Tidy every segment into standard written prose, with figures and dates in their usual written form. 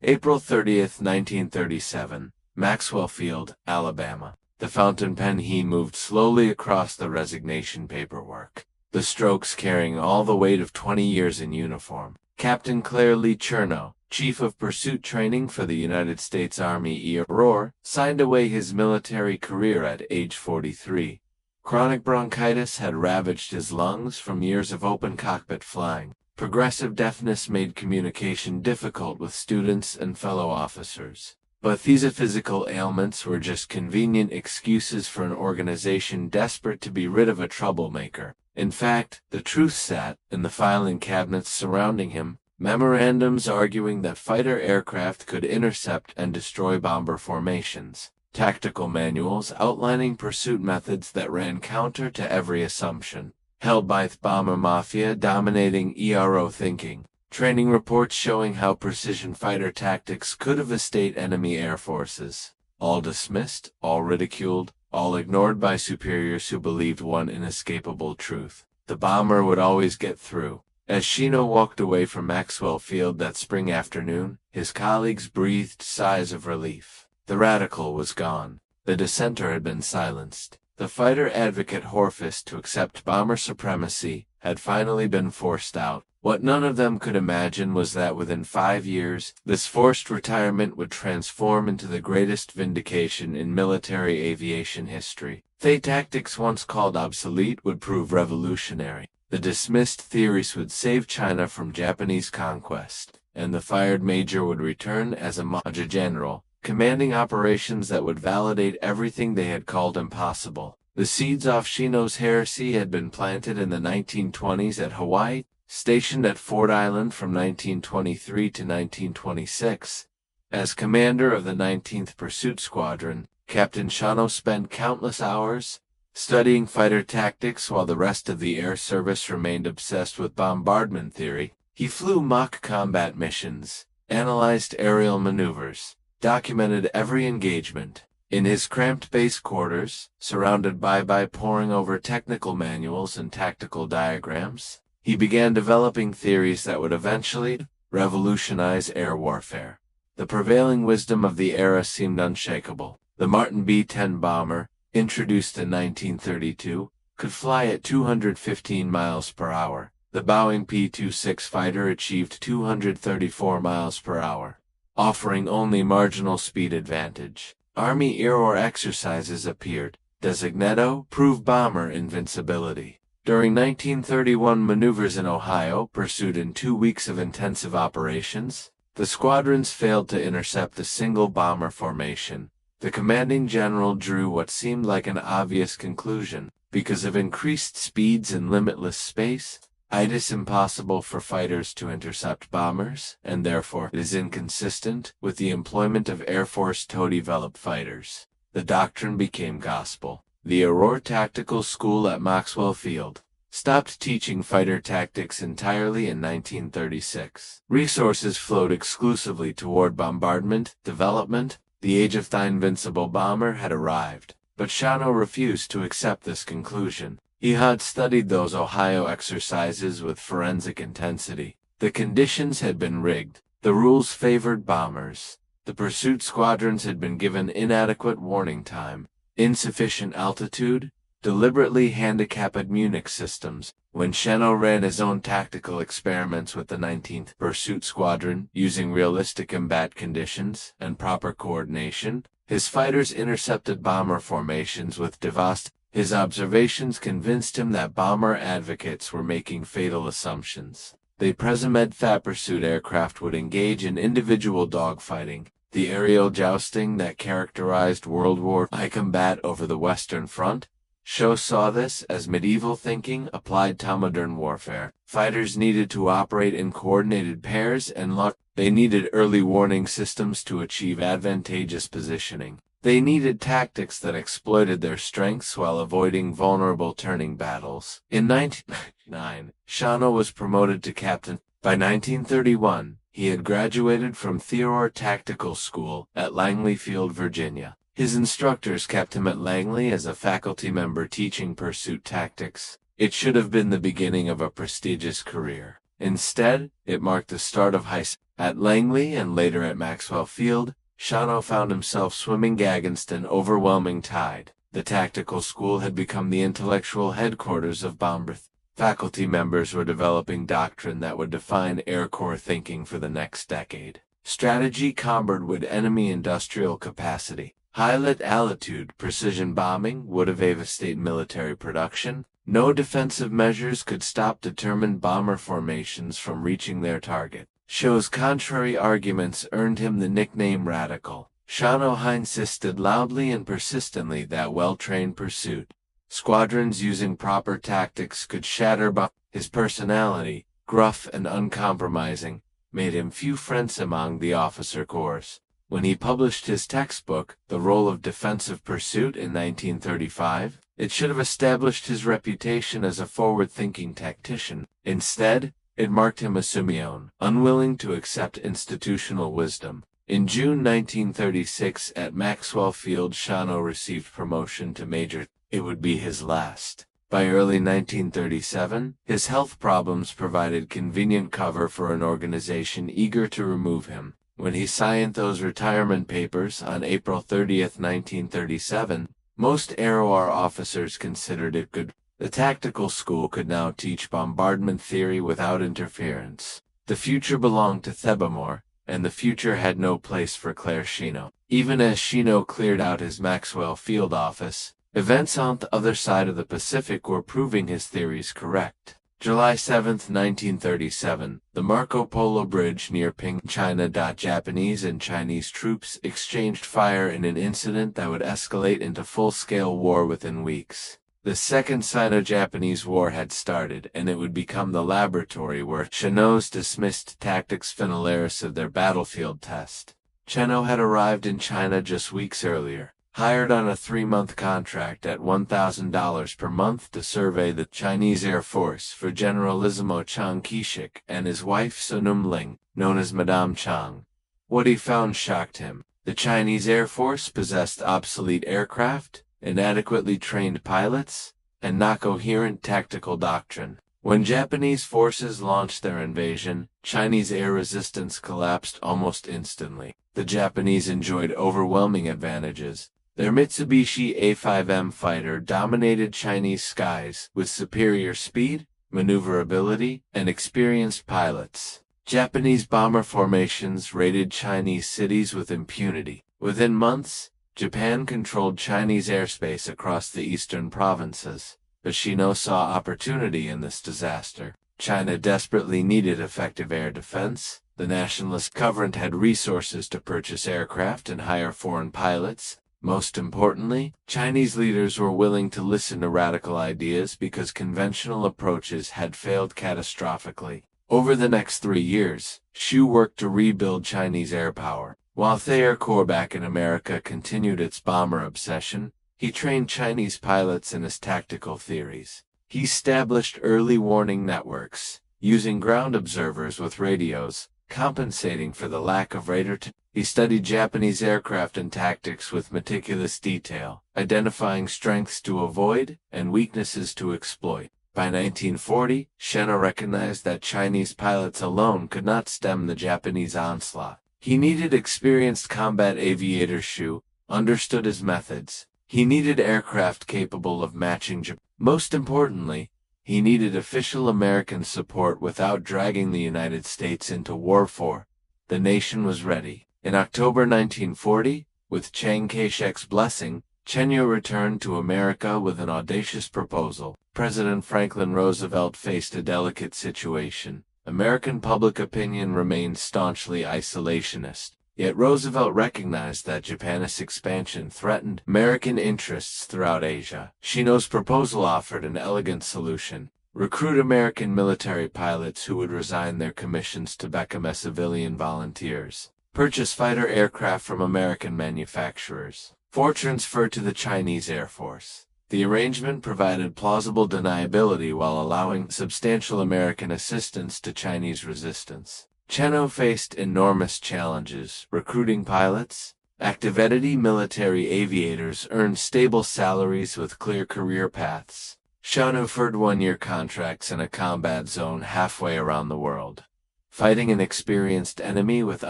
April 30, 1937, Maxwell Field, Alabama. The fountain pen he moved slowly across the resignation paperwork, the strokes carrying all the weight of 20 years in uniform. Captain Claire Lee Chennault, Chief of Pursuit Training for the United States Army Roar, signed away his military career at age 43. Chronic bronchitis had ravaged his lungs from years of open cockpit flying. Progressive deafness made communication difficult with students and fellow officers. But these physical ailments were just convenient excuses for an organization desperate to be rid of a troublemaker. In fact, the truth sat in the filing cabinets surrounding him, memorandums arguing that fighter aircraft could intercept and destroy bomber formations, tactical manuals outlining pursuit methods that ran counter to every assumption held by the bomber mafia dominating ERO thinking, training reports showing how precision fighter tactics could devastate enemy air forces, all dismissed, all ridiculed, all ignored by superiors who believed one inescapable truth: the bomber would always get through. As Chennault walked away from Maxwell Field that spring afternoon, his colleagues breathed sighs of relief. The radical was gone. The dissenter had been silenced. The fighter advocate Horfist to accept bomber supremacy had finally been forced out. What none of them could imagine was that within 5 years, this forced retirement would transform into the greatest vindication in military aviation history. The tactics once called obsolete would prove revolutionary. The dismissed theories would save China from Japanese conquest, and the fired major would return as a major general, commanding operations that would validate everything they had called impossible. The seeds of Chennault's heresy had been planted in the 1920s at Hawaii, stationed at Ford Island from 1923 to 1926. As commander of the 19th Pursuit Squadron, Captain Chennault spent countless hours studying fighter tactics while the rest of the Air Service remained obsessed with bombardment theory. He flew mock combat missions, analyzed aerial maneuvers, documented every engagement. In his cramped base quarters, surrounded by poring over technical manuals and tactical diagrams, he began developing theories that would eventually revolutionize air warfare. The prevailing wisdom of the era seemed unshakable. The Martin B-10 bomber, introduced in 1932, could fly at 215 miles per hour. The Boeing P-26 fighter achieved 234 miles per hour, offering only marginal speed advantage. Army Air exercises appeared. Designado proved bomber invincibility. During 1931 maneuvers in Ohio, pursued in 2 weeks of intensive operations, the squadrons failed to intercept a single bomber formation. The commanding general drew what seemed like an obvious conclusion. Because of increased speeds and limitless space, it is impossible for fighters to intercept bombers, and therefore it is inconsistent with the employment of Air Force to-develop fighters. The doctrine became gospel. The Aurora Tactical School at Maxwell Field stopped teaching fighter tactics entirely in 1936. Resources flowed exclusively toward bombardment development. The age of the invincible bomber had arrived, but Chennault refused to accept this conclusion. He had studied those Ohio exercises with forensic intensity. The conditions had been rigged. The rules favored bombers. The pursuit squadrons had been given inadequate warning time, insufficient altitude, deliberately handicapped Munich systems. When Chennault ran his own tactical experiments with the 19th Pursuit Squadron, using realistic combat conditions and proper coordination, his fighters intercepted bomber formations with devastating. His observations convinced him that bomber advocates were making fatal assumptions. They presumed that pursuit aircraft would engage in individual dogfighting, the aerial jousting that characterized World War I combat over the Western Front. Chennault saw this as medieval thinking applied to modern warfare. Fighters needed to operate in coordinated pairs and lock. They needed early warning systems to achieve advantageous positioning. They needed tactics that exploited their strengths while avoiding vulnerable turning battles. In 1999, Chennault was promoted to captain. By 1931, he had graduated from Theodore Tactical School at Langley Field, Virginia. His instructors kept him at Langley as a faculty member teaching pursuit tactics. It should have been the beginning of a prestigious career. Instead, it marked the start of high school. At Langley and later at Maxwell Field, Chennault found himself swimming against an overwhelming tide. The tactical school had become the intellectual headquarters of Bomber. Faculty members were developing doctrine that would define Air Corps thinking for the next decade. Strategy combat with enemy industrial capacity. High-lit altitude precision bombing would devastate military production. No defensive measures could stop determined bomber formations from reaching their target. Show's contrary arguments earned him the nickname Radical. Chennault insisted loudly and persistently that well-trained pursuit squadrons using proper tactics could shatter bombs. His personality, gruff and uncompromising, made him few friends among the officer corps. When he published his textbook, The Role of Defensive Pursuit in 1935, it should have established his reputation as a forward-thinking tactician. Instead, it marked him a simian, unwilling to accept institutional wisdom. In June 1936 at Maxwell Field, Chennault received promotion to major. It would be his last. By early 1937, his health problems provided convenient cover for an organization eager to remove him. When he signed those retirement papers on April 30, 1937, most AROR officers considered it good. The tactical school could now teach bombardment theory without interference. The future belonged to Thebamore, and the future had no place for Claire Chennault. Even as Chennault cleared out his Maxwell Field office, events on the other side of the Pacific were proving his theories correct. July 7, 1937, the Marco Polo Bridge near Ping, China. Japanese and Chinese troops exchanged fire in an incident that would escalate into full-scale war within weeks. The Second Sino-Japanese War had started, and it would become the laboratory where Chennault's dismissed tactics finalaris of their battlefield test. Chennault had arrived in China just weeks earlier, hired on a 3-month contract at $1,000 per month to survey the Chinese Air Force for Generalissimo Chiang Kai-shek and his wife Sunum Ling, known as Madame Chiang. What he found shocked him. The Chinese Air Force possessed obsolete aircraft, inadequately trained pilots, and not coherent tactical doctrine. When Japanese forces launched their invasion, Chinese air resistance collapsed almost instantly. The Japanese enjoyed overwhelming advantages. Their Mitsubishi A-5M fighter dominated Chinese skies with superior speed, maneuverability, and experienced pilots. Japanese bomber formations raided Chinese cities with impunity. Within months, Japan controlled Chinese airspace across the eastern provinces, but Chennault saw opportunity in this disaster. China desperately needed effective air defense. The nationalist government had resources to purchase aircraft and hire foreign pilots. Most importantly, Chinese leaders were willing to listen to radical ideas because conventional approaches had failed catastrophically. Over the next 3 years, Xu worked to rebuild Chinese air power. While the Air Corps back in America continued its bomber obsession, he trained Chinese pilots in his tactical theories. He established early warning networks, using ground observers with radios, compensating for the lack of radar. He studied Japanese aircraft and tactics with meticulous detail, identifying strengths to avoid and weaknesses to exploit. By 1940, Chennault recognized that Chinese pilots alone could not stem the Japanese onslaught. He needed experienced combat aviators. Xu understood his methods. He needed aircraft capable of matching Japan. Most importantly, he needed official American support without dragging the United States into war. The nation was ready. In October 1940, with Chiang Kai-shek's blessing, Chennault returned to America with an audacious proposal. President Franklin Roosevelt faced a delicate situation. American public opinion remained staunchly isolationist, yet Roosevelt recognized that Japan's expansion threatened American interests throughout Asia. Chennault's proposal offered an elegant solution: recruit American military pilots who would resign their commissions to become as civilian volunteers, purchase fighter aircraft from American manufacturers, for transfer to the Chinese Air Force. The arrangement provided plausible deniability while allowing substantial American assistance to Chinese resistance. Chennault faced enormous challenges: recruiting pilots. Active military aviators earned stable salaries with clear career paths. Chennault offered 1-year contracts in a combat zone halfway around the world, fighting an experienced enemy with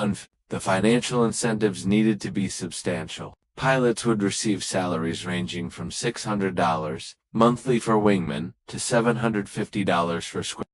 the financial incentives needed to be substantial. Pilots would receive salaries ranging from $600 monthly for wingmen to $750 for squadron.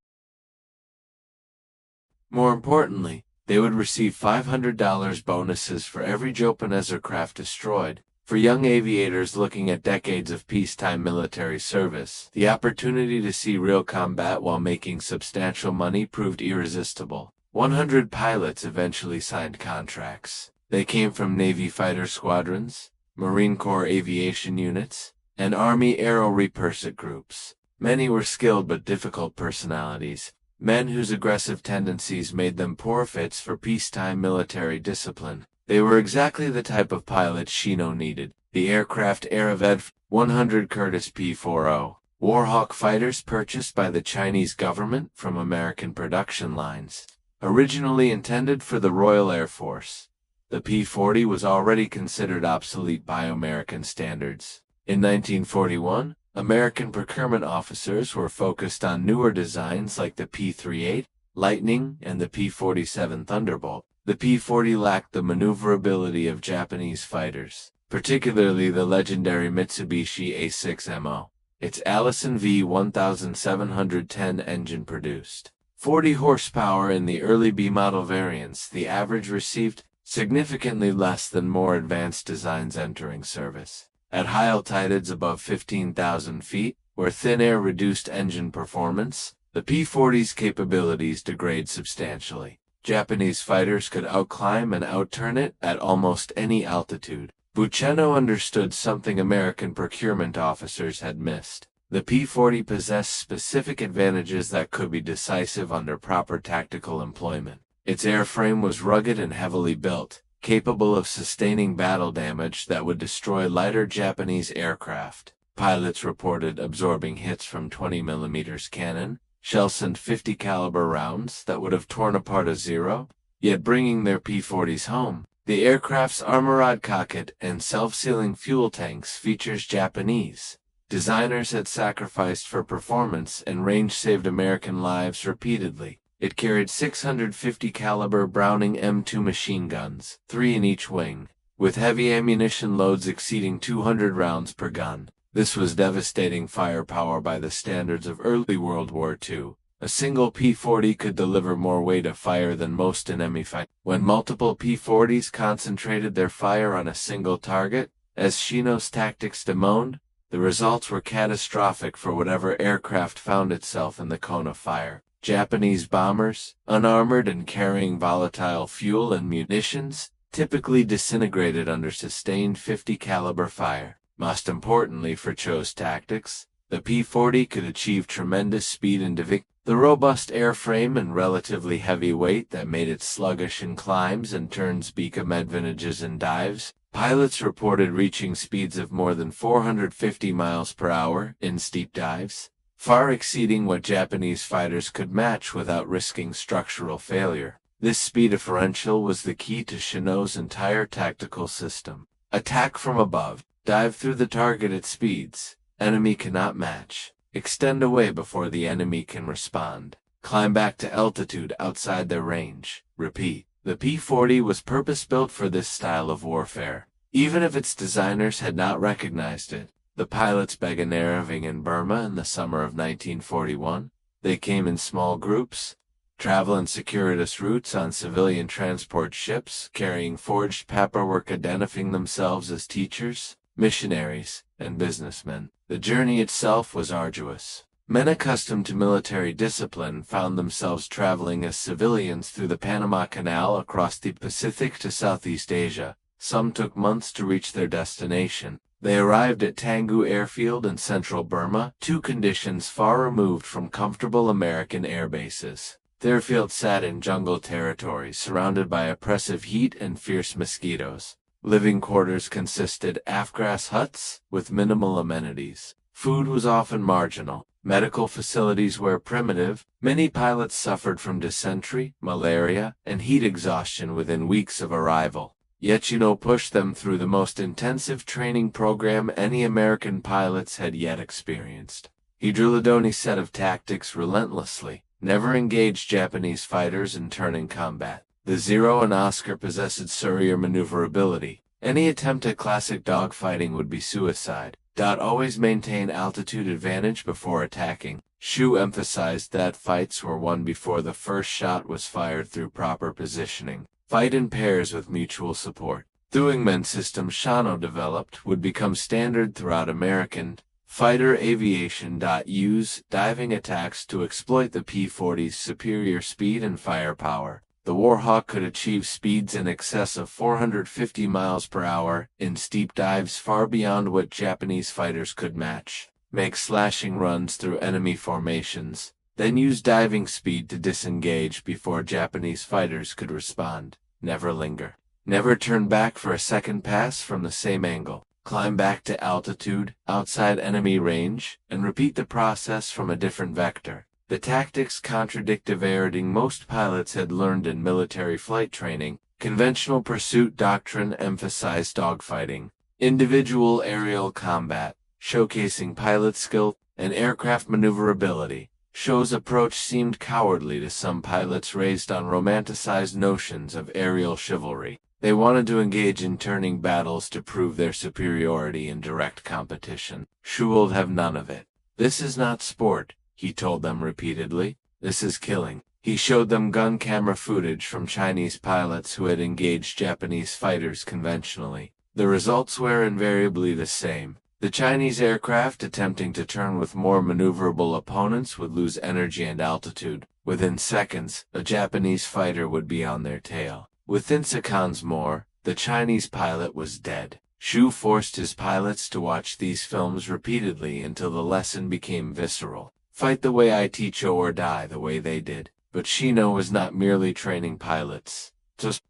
More importantly, they would receive $500 bonuses for every Japanese aircraft destroyed. For young aviators looking at decades of peacetime military service, the opportunity to see real combat while making substantial money proved irresistible. 100 pilots eventually signed contracts. They came from Navy fighter squadrons, Marine Corps aviation units, and Army Aero Repursuit groups. Many were skilled but difficult personalities, men whose aggressive tendencies made them poor fits for peacetime military discipline. They were exactly the type of pilot Chennault needed. The aircraft Aeroved 100 Curtiss P-40 Warhawk fighters purchased by the Chinese government from American production lines. Originally intended for the Royal Air Force, the P-40 was already considered obsolete by American standards. In 1941, American procurement officers were focused on newer designs like the P-38 Lightning and the P-47 Thunderbolt. The P-40 lacked the maneuverability of Japanese fighters, particularly the legendary Mitsubishi A6MO. Its Allison V1710 engine produced 40 horsepower in the early B model variants. The average received significantly less than more advanced designs entering service. At high altitudes above 15,000 feet, where thin air reduced engine performance, the P-40's capabilities degrade substantially. Japanese fighters could outclimb and outturn it at almost any altitude. Chennault understood something American procurement officers had missed. The P-40 possessed specific advantages that could be decisive under proper tactical employment. Its airframe was rugged and heavily built, capable of sustaining battle damage that would destroy lighter Japanese aircraft. Pilots reported absorbing hits from 20mm cannon, shells and 50 caliber rounds that would have torn apart a Zero, yet bringing their P-40s home. The aircraft's armored cockpit and self-sealing fuel tanks features Japanese designers had sacrificed for performance, and range saved American lives repeatedly. It carried 650 caliber Browning M2 machine guns, 3 in each wing, with heavy ammunition loads exceeding 200 rounds per gun. This was devastating firepower by the standards of early World War II. A single P-40 could deliver more weight of fire than most enemy fight. When multiple P-40s concentrated their fire on a single target, as Chennault's tactics demanded, the results were catastrophic for whatever aircraft found itself in the cone of fire. Japanese bombers, unarmored and carrying volatile fuel and munitions, typically disintegrated under sustained 50 caliber fire. Most importantly for Cho's tactics, the P-40 could achieve tremendous speed and the robust airframe and relatively heavy weight that made it sluggish in climbs and turns become advantageous in dives. Pilots reported reaching speeds of more than 450 miles per hour in steep dives, far exceeding what Japanese fighters could match without risking structural failure. This speed differential was the key to Chennault's entire tactical system. Attack from above, dive through the target at speeds enemy cannot match, extend away before the enemy can respond, climb back to altitude outside their range, repeat. The P-40 was purpose-built for this style of warfare. Even if its designers had not recognized it, the pilots began arriving in Burma in the summer of 1941. They came in small groups, traveling circuitous routes on civilian transport ships, carrying forged paperwork identifying themselves as teachers, missionaries, and businessmen. The journey itself was arduous. Men accustomed to military discipline found themselves traveling as civilians through the Panama Canal across the Pacific to Southeast Asia. Some took months to reach their destination. They arrived at Tanggu Airfield in central Burma, 2 conditions far removed from comfortable American air bases. The airfield sat in jungle territory surrounded by oppressive heat and fierce mosquitoes. Living quarters consisted of grass huts with minimal amenities. Food was often marginal. Medical facilities were primitive. Many pilots suffered from dysentery, malaria, and heat exhaustion within weeks of arrival. Yet Chennault pushed them through the most intensive training program any American pilots had yet experienced. He drew a set of tactics relentlessly, never engaged Japanese fighters in turning combat. The Zero and Oscar possessed superior maneuverability. Any attempt at classic dogfighting would be suicide. Always maintain altitude advantage before attacking. Shu emphasized that fights were won before the first shot was fired through proper positioning. Fight in pairs with mutual support. The wingman system Chennault developed would become standard throughout American fighter aviation. Use diving attacks to exploit the P-40's superior speed and firepower. The Warhawk could achieve speeds in excess of 450 miles per hour in steep dives far beyond what Japanese fighters could match. Make slashing runs through enemy formations, then use diving speed to disengage before Japanese fighters could respond. Never linger. Never turn back for a second pass from the same angle. Climb back to altitude, outside enemy range, and repeat the process from a different vector. The tactics contradict everything most pilots had learned in military flight training. Conventional pursuit doctrine emphasized dogfighting, individual aerial combat, showcasing pilot skill and aircraft maneuverability. Show's approach seemed cowardly to some pilots raised on romanticized notions of aerial chivalry. They wanted to engage in turning battles to prove their superiority in direct competition. Shu would have none of it. This is not sport, he told them repeatedly. This is killing. He showed them gun camera footage from Chinese pilots who had engaged Japanese fighters conventionally. The results were invariably the same. The Chinese aircraft attempting to turn with more maneuverable opponents would lose energy and altitude. Within seconds, a Japanese fighter would be on their tail. Within seconds more, the Chinese pilot was dead. Shu forced his pilots to watch these films repeatedly until the lesson became visceral. Fight the way I teach you or die the way they did. But Chennault was not merely training pilots.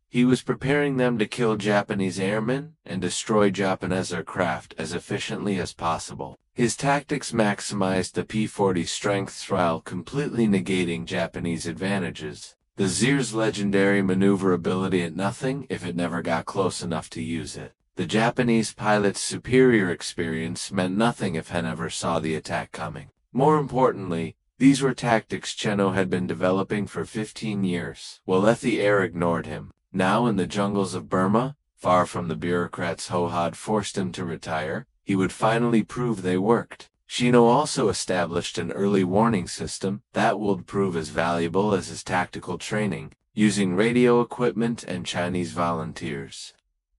He was preparing them to kill Japanese airmen and destroy Japanese aircraft as efficiently as possible. His tactics maximized the P-40's strengths while completely negating Japanese advantages. The Zer's legendary maneuverability at nothing if it never got close enough to use it. The Japanese pilot's superior experience meant nothing if he never saw the attack coming. More importantly, these were tactics Chennault had been developing for 15 years. While the air ignored him. Now in the jungles of Burma, far from the bureaucrats who had forced him to retire, he would finally prove they worked. Chennault also established an early warning system that would prove as valuable as his tactical training, using radio equipment and Chinese volunteers.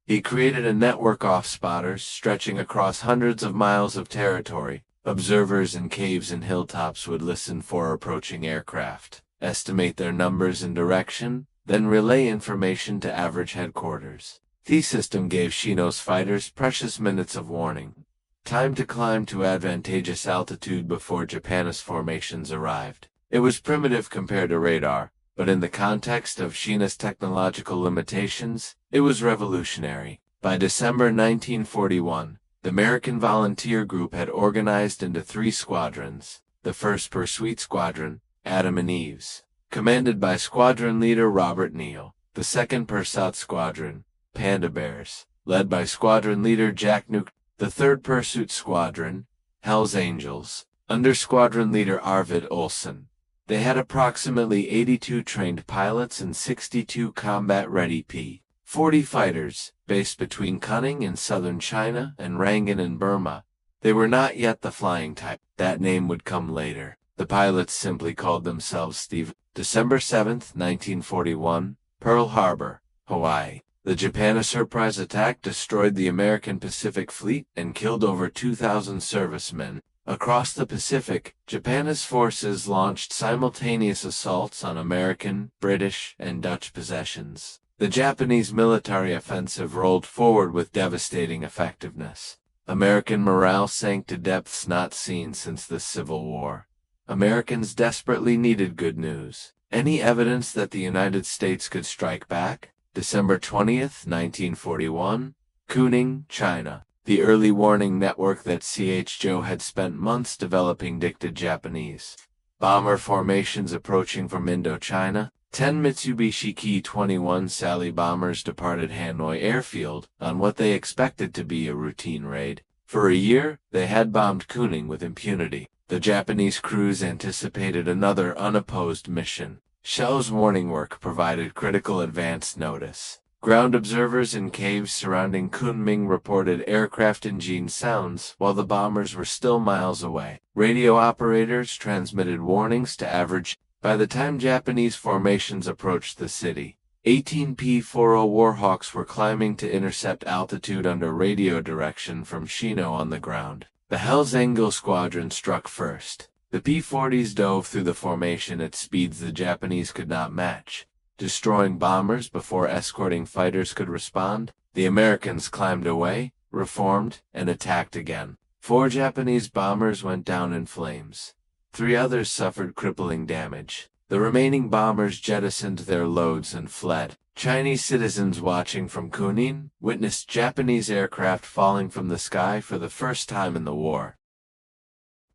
He created a network of spotters stretching across hundreds of miles of territory. Observers in caves and hilltops would listen for approaching aircraft, estimate their numbers and direction, then relay information to average headquarters. The system gave Chennault's fighters precious minutes of warning. Time to climb to advantageous altitude before Japanese formations arrived. It was primitive compared to radar, but in the context of Chennault's technological limitations, it was revolutionary. By December 1941, the American Volunteer Group had organized into 3 squadrons. The 1st Pursuit Squadron, Adam and Eve's, commanded by Squadron Leader Robert Neal. The 2nd Pursuit Squadron, Panda Bears, led by Squadron Leader Jack Nuke. The 3rd Pursuit Squadron, Hell's Angels, under Squadron Leader Arvid Olsen. They had approximately 82 trained pilots and 62 combat-ready P-40 fighters, based between Kunming in southern China and Rangoon in Burma. They were not yet the flying type. That name would come later. The pilots simply called themselves Steve. December 7, 1941, Pearl Harbor, Hawaii. The Japan surprise attack destroyed the American Pacific Fleet and killed over 2,000 servicemen. Across the Pacific, Japanese forces launched simultaneous assaults on American, British, and Dutch possessions. The Japanese military offensive rolled forward with devastating effectiveness. American morale sank to depths not seen since the Civil War. Americans desperately needed good news. Any evidence that the United States could strike back? December 20, 1941, Kunming, China. The early warning network that C.H. Joe had spent months developing dictated Japanese bomber formations approaching from Indochina. 10 Mitsubishi Ki-21 Sally bombers departed Hanoi Airfield on what they expected to be a routine raid. For a year, they had bombed Kunming with impunity. The Japanese crews anticipated another unopposed mission. Shell's warning work provided critical advance notice. Ground observers in caves surrounding Kunming reported aircraft engine sounds while the bombers were still miles away. Radio operators transmitted warnings to average. By the time Japanese formations approached the city, 18 P-40 Warhawks were climbing to intercept altitude under radio direction from Chennault on the ground. The Hell's Angel squadron struck first. The P-40s dove through the formation at speeds the Japanese could not match, destroying bombers before escorting fighters could respond. The Americans climbed away, reformed, and attacked again. 4 Japanese bombers went down in flames. 3 others suffered crippling damage. The remaining bombers jettisoned their loads and fled. Chinese citizens watching from Kunming witnessed Japanese aircraft falling from the sky for the first time in the war.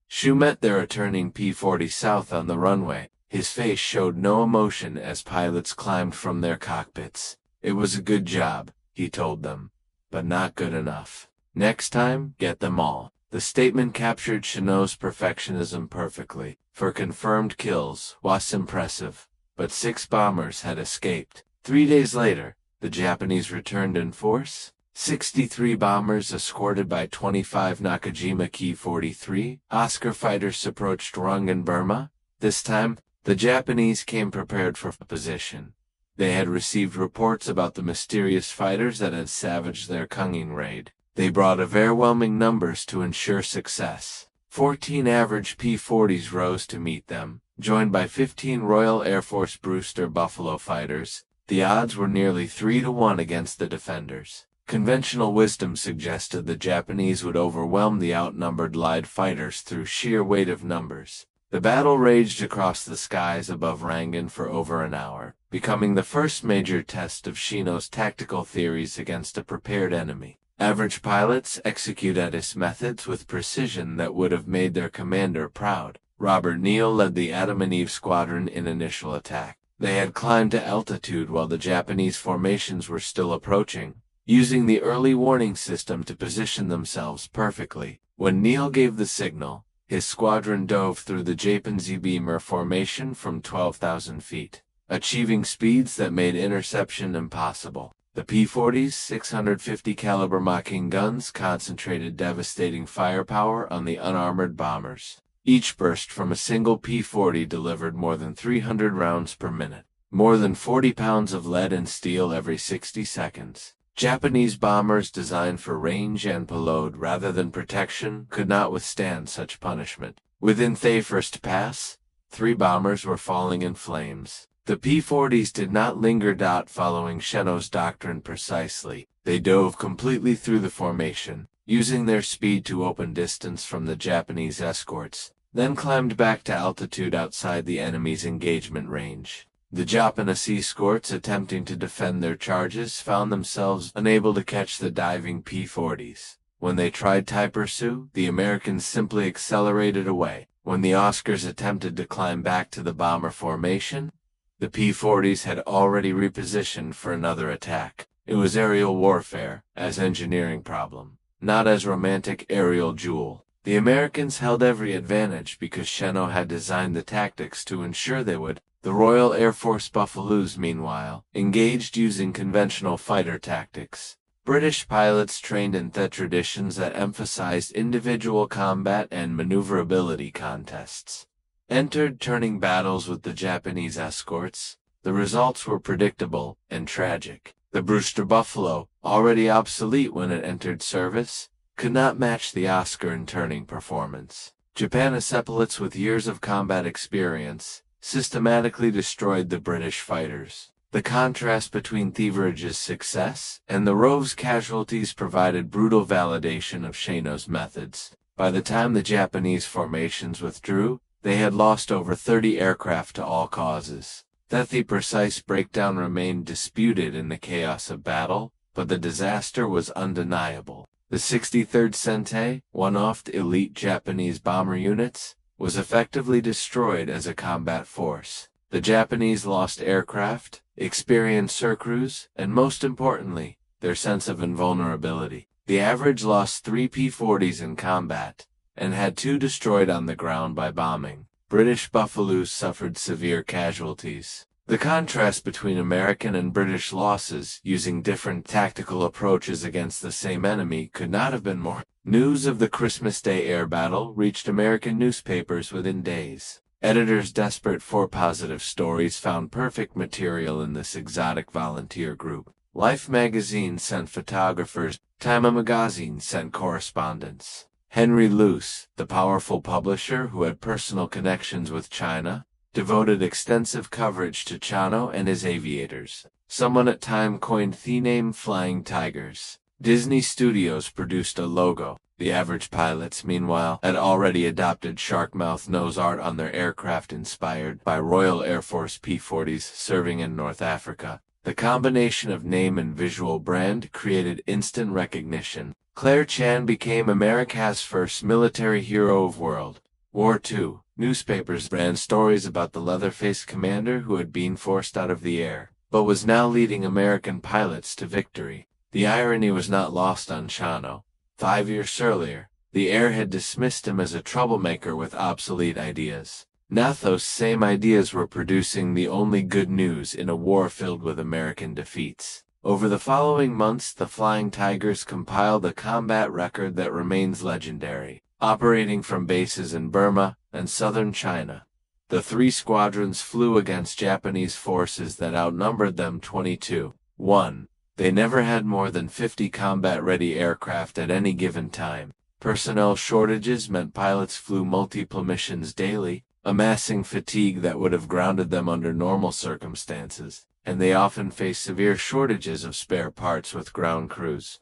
Shu met their returning P-40 south on the runway. His face showed no emotion as pilots climbed from their cockpits. "It was a good job," he told them, "but not good enough. Next time, get them all." The statement captured Chennault's perfectionism perfectly. For confirmed kills was impressive, but 6 bombers had escaped. 3 days later, the Japanese returned in force. 63 bombers escorted by 25 Nakajima Ki-43 Oscar fighters approached Rung in Burma. This time, the Japanese came prepared for position. They had received reports about the mysterious fighters that had savaged their Kunming raid. They brought overwhelming numbers to ensure success. 14 average P-40s rose to meet them, joined by 15 Royal Air Force Brewster Buffalo fighters. The odds were nearly 3-1 against the defenders. Conventional wisdom suggested the Japanese would overwhelm the outnumbered Allied fighters through sheer weight of numbers. The battle raged across the skies above Rangoon for over an hour, becoming the first major test of Chennault's tactical theories against a prepared enemy. Average pilots executed his methods with precision that would have made their commander proud. Robert Neal led the Adam and Eve squadron in initial attack. They had climbed to altitude while the Japanese formations were still approaching, using the early warning system to position themselves perfectly. When Neal gave the signal, his squadron dove through the Japan-Z-Beamer formation from 12,000 feet, achieving speeds that made interception impossible. The P-40's 650 caliber machine guns concentrated devastating firepower on the unarmored bombers. Each burst from a single P-40 delivered more than 300 rounds per minute, more than 40 pounds of lead and steel every 60 seconds. Japanese bombers designed for range and payload rather than protection could not withstand such punishment. Within the first pass, 3 bombers were falling in flames. The P-40s did not linger. Following Chennault's doctrine precisely, they dove completely through the formation, using their speed to open distance from the Japanese escorts, then climbed back to altitude outside the enemy's engagement range. The Japanese escorts attempting to defend their charges found themselves unable to catch the diving P-40s. When they tried to pursue, the Americans simply accelerated away. When the Oscars attempted to climb back to the bomber formation, the P-40s had already repositioned for another attack. It was aerial warfare, as engineering problem, not as romantic aerial duel. The Americans held every advantage because Chennault had designed the tactics to ensure they would. The Royal Air Force Buffaloes, meanwhile, engaged using conventional fighter tactics. British pilots trained in the traditions that emphasized individual combat and maneuverability contests entered turning battles with the Japanese escorts. The results were predictable and tragic. The Brewster Buffalo, already obsolete when it entered service, could not match the Oscar in turning performance. Japanese pilots with years of combat experience systematically destroyed the British fighters. The contrast between Thieveridge's success and the Rove's casualties provided brutal validation of Chennault's methods. By the time the Japanese formations withdrew, they had lost over 30 aircraft to all causes. That the precise breakdown remained disputed in the chaos of battle, but the disaster was undeniable. The 63rd Sentai, one-off elite Japanese bomber units, was effectively destroyed as a combat force. The Japanese lost aircraft, experienced aircrews, and most importantly, their sense of invulnerability. The average lost 3 P-40s in combat, and had 2 destroyed on the ground by bombing. British Buffaloes suffered severe casualties. The contrast between American and British losses using different tactical approaches against the same enemy could not have been more. News of the Christmas Day air battle reached American newspapers within days. Editors desperate for positive stories found perfect material in this exotic volunteer group. Life magazine sent photographers. Time magazine sent correspondents. Henry Luce, the powerful publisher who had personal connections with China, devoted extensive coverage to Chennault and his aviators. Someone at Time coined the name Flying Tigers. Disney Studios produced a logo. The average pilots, meanwhile, had already adopted shark-mouth nose art on their aircraft inspired by Royal Air Force P-40s serving in North Africa. The combination of name and visual brand created instant recognition. Claire Chan became America's first military hero of World War II. Newspapers ran stories about the leather-faced commander who had been forced out of the air, but was now leading American pilots to victory. The irony was not lost on Chennault. 5 years earlier, the air had dismissed him as a troublemaker with obsolete ideas. Now those same ideas were producing the only good news in a war filled with American defeats. Over the following months, the Flying Tigers compiled a combat record that remains legendary, operating from bases in Burma and southern China. The 3 squadrons flew against Japanese forces that outnumbered them 22-1. They never had more than 50 combat-ready aircraft at any given time. Personnel shortages meant pilots flew multiple missions daily, amassing fatigue that would have grounded them under normal circumstances, and they often faced severe shortages of spare parts with ground crews,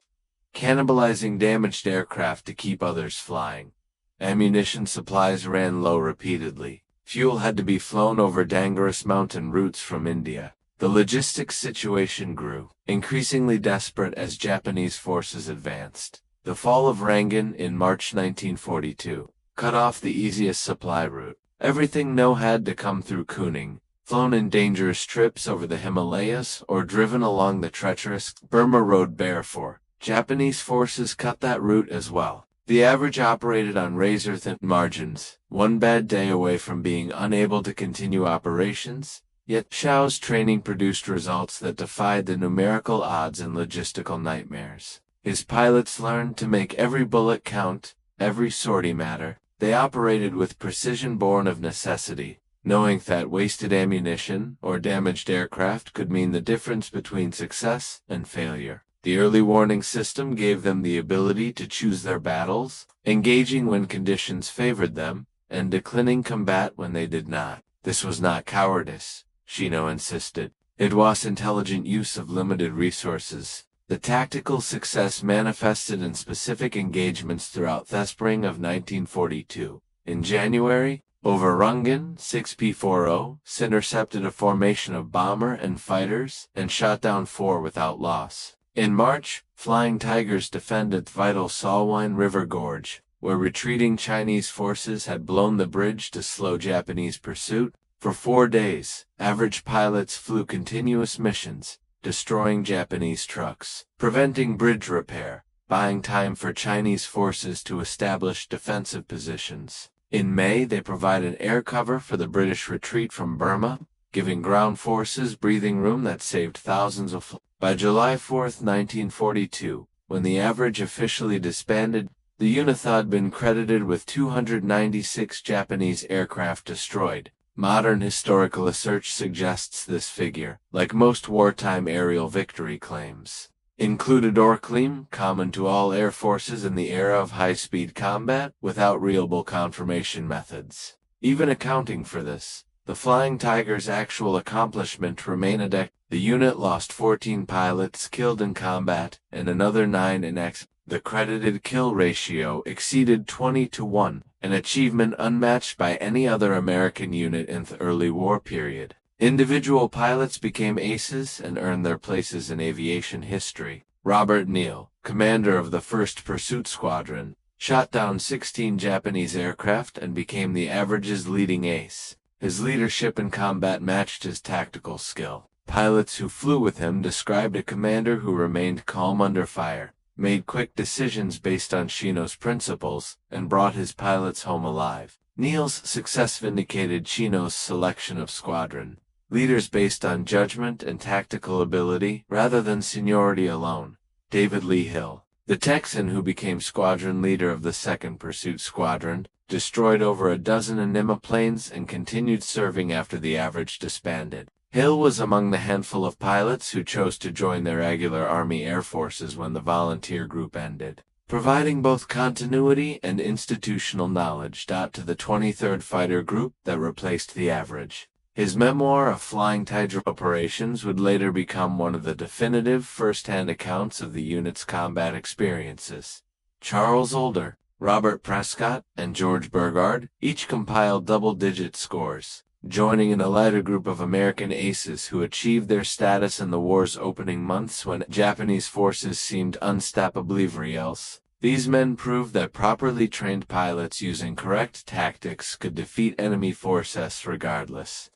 cannibalizing damaged aircraft to keep others flying. Ammunition supplies ran low repeatedly. Fuel had to be flown over dangerous mountain routes from India. The logistics situation grew, increasingly desperate as Japanese forces advanced. The fall of Rangoon in March 1942 cut off the easiest supply route. Everything had to come through Kuning, flown in dangerous trips over the Himalayas, or driven along the treacherous Burma Road. Therefore, Japanese forces cut that route as well. The average operated on razor-thin margins, one bad day away from being unable to continue operations. Yet Xiao's training produced results that defied the numerical odds and logistical nightmares. His pilots learned to make every bullet count, every sortie matter. They operated with precision born of necessity, knowing that wasted ammunition or damaged aircraft could mean the difference between success and failure. The early warning system gave them the ability to choose their battles, engaging when conditions favored them, and declining combat when they did not. This was not cowardice, Chennault insisted. It was intelligent use of limited resources. The tactical success manifested in specific engagements throughout the spring of 1942. In January, over Rangoon, 6 P-40s intercepted a formation of bomber and fighters and shot down 4 without loss. In March, Flying Tigers defended vital Salwine River Gorge, where retreating Chinese forces had blown the bridge to slow Japanese pursuit. For 4 days, average pilots flew continuous missions, destroying Japanese trucks, preventing bridge repair, buying time for Chinese forces to establish defensive positions. In May, they provided air cover for the British retreat from Burma, giving ground forces breathing room that saved thousands of lives. By July 4, 1942, when the average officially disbanded, the unit had been credited with 296 Japanese aircraft destroyed. Modern historical research suggests this figure, like most wartime aerial victory claims, included claim common to all air forces in the era of high-speed combat without reliable confirmation methods. Even accounting for this, the Flying Tigers' actual accomplishment remain a decade. The unit lost 14 pilots killed in combat and another 9 in action. The credited kill ratio exceeded 20-1, an achievement unmatched by any other American unit in the early war period. Individual pilots became aces and earned their places in aviation history. Robert Neal, commander of the 1st Pursuit Squadron, shot down 16 Japanese aircraft and became the average's leading ace. His leadership in combat matched his tactical skill. Pilots who flew with him described a commander who remained calm under fire, made quick decisions based on Chennault's principles, and brought his pilots home alive. Neal's success vindicated Chennault's selection of squadron leaders based on judgment and tactical ability rather than seniority alone. David Lee Hill, the Texan who became squadron leader of the 2nd Pursuit Squadron, destroyed over a dozen Enigma planes and continued serving after the Average disbanded. Hill was among the handful of pilots who chose to join their regular Army Air Forces when the volunteer group ended, providing both continuity and institutional knowledge to the 23rd Fighter Group that replaced the Average. His memoir of Flying Tiger operations would later become one of the definitive first-hand accounts of the unit's combat experiences. Charles Older, Robert Prescott, and George Burgard each compiled double-digit scores, joining in a lighter group of American aces who achieved their status in the war's opening months when Japanese forces seemed unstoppably else. These men proved that properly trained pilots using correct tactics could defeat enemy forces regardless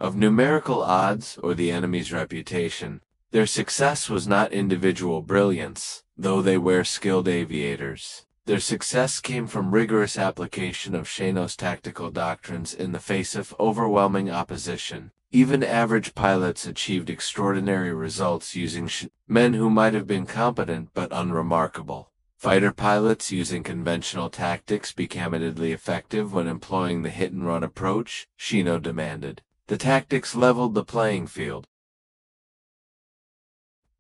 of numerical odds or the enemy's reputation. Their success was not individual brilliance, though they were skilled aviators. Their success came from rigorous application of Chennault's tactical doctrines in the face of overwhelming opposition. Even average pilots achieved extraordinary results using men who might have been competent but unremarkable. Fighter pilots using conventional tactics became admittedly effective when employing the hit-and-run approach Chennault demanded. The tactics leveled the playing field,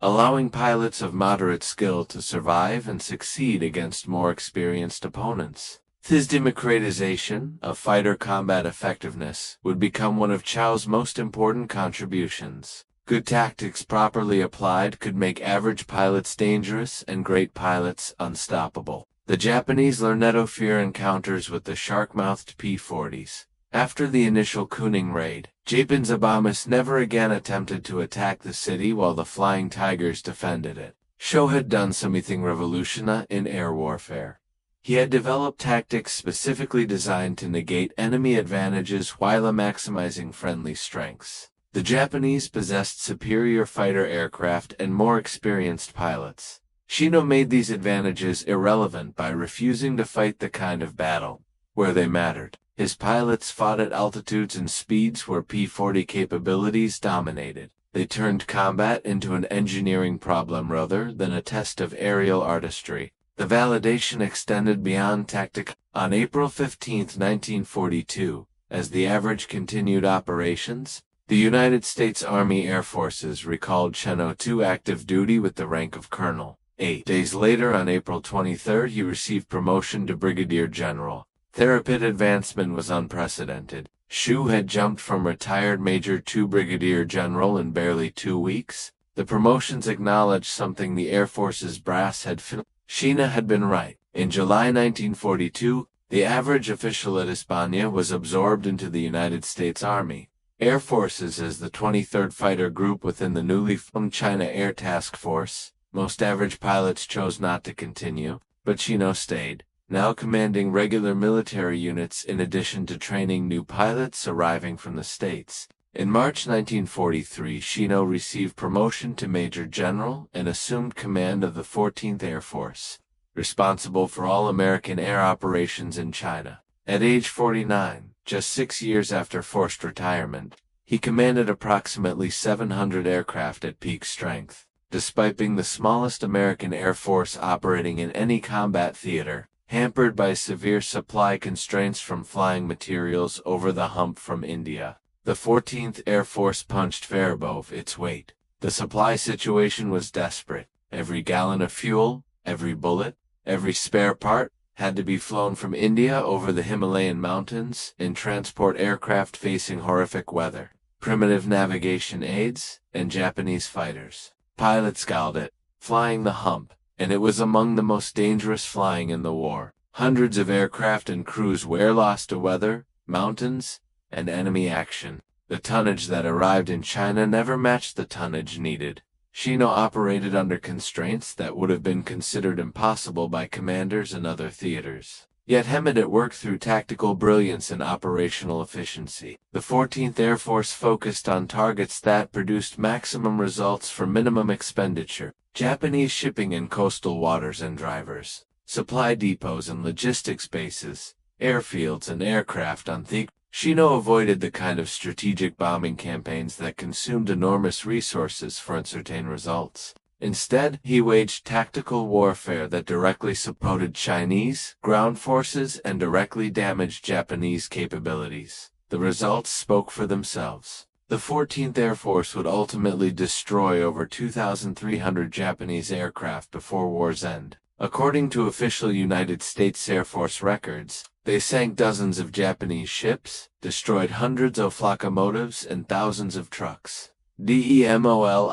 allowing pilots of moderate skill to survive and succeed against more experienced opponents. This democratization of fighter combat effectiveness would become one of Chow's most important contributions. Good tactics properly applied could make average pilots dangerous and great pilots unstoppable. The Japanese learned to fear encounters with the shark-mouthed P-40s. After the initial Kuning raid, Japan's bombers never again attempted to attack the city while the Flying Tigers defended it. Chow had done something revolutionary in air warfare. He had developed tactics specifically designed to negate enemy advantages while maximizing friendly strengths. The Japanese possessed superior fighter aircraft and more experienced pilots. Chennault made these advantages irrelevant by refusing to fight the kind of battle where they mattered. His pilots fought at altitudes and speeds where P-40 capabilities dominated. They turned combat into an engineering problem rather than a test of aerial artistry. The validation extended beyond tactic. On April 15, 1942, as the Average continued operations, the United States Army Air Forces recalled Chennault to active duty with the rank of colonel. 8 days later, on April 23, he received promotion to brigadier general. Their rapid advancement was unprecedented. Chow had jumped from retired major to brigadier general in barely 2 weeks. The promotions acknowledged something the Air Force's brass had finished. Chennault had been right. In July 1942, the Average official at España was absorbed into the United States Army Air Forces as the 23rd Fighter Group within the newly formed China Air Task Force. Most average pilots chose not to continue, but Chennault stayed, now commanding regular military units in addition to training new pilots arriving from the States. In March 1943, Chennault received promotion to Major General and assumed command of the 14th Air Force, responsible for all American air operations in China. At age 49, just 6 years after forced retirement, he commanded approximately 700 aircraft at peak strength. Despite being the smallest American Air Force operating in any combat theater, hampered by severe supply constraints from flying materials over the hump from India, the 14th Air Force punched far above its weight. The supply situation was desperate. Every gallon of fuel, every bullet, every spare part had to be flown from India over the Himalayan mountains in transport aircraft facing horrific weather, primitive navigation aids, and Japanese fighters. Pilots called it flying the hump, and it was among the most dangerous flying in the war. Hundreds of aircraft and crews were lost to weather, mountains, and enemy action. The tonnage that arrived in China never matched the tonnage needed. Chennault operated under constraints that would have been considered impossible by commanders in other theaters. Yet he made it work through tactical brilliance and operational efficiency. The 14th Air Force focused on targets that produced maximum results for minimum expenditure. Japanese shipping in coastal waters and drivers, supply depots and logistics bases, airfields and aircraft on thick. Chennault avoided the kind of strategic bombing campaigns that consumed enormous resources for uncertain results. Instead, he waged tactical warfare that directly supported Chinese ground forces and directly damaged Japanese capabilities. The results spoke for themselves. The 14th Air Force would ultimately destroy over 2,300 Japanese aircraft before war's end. According to official United States Air Force records, they sank dozens of Japanese ships, destroyed hundreds of locomotives and thousands of trucks. Demolished,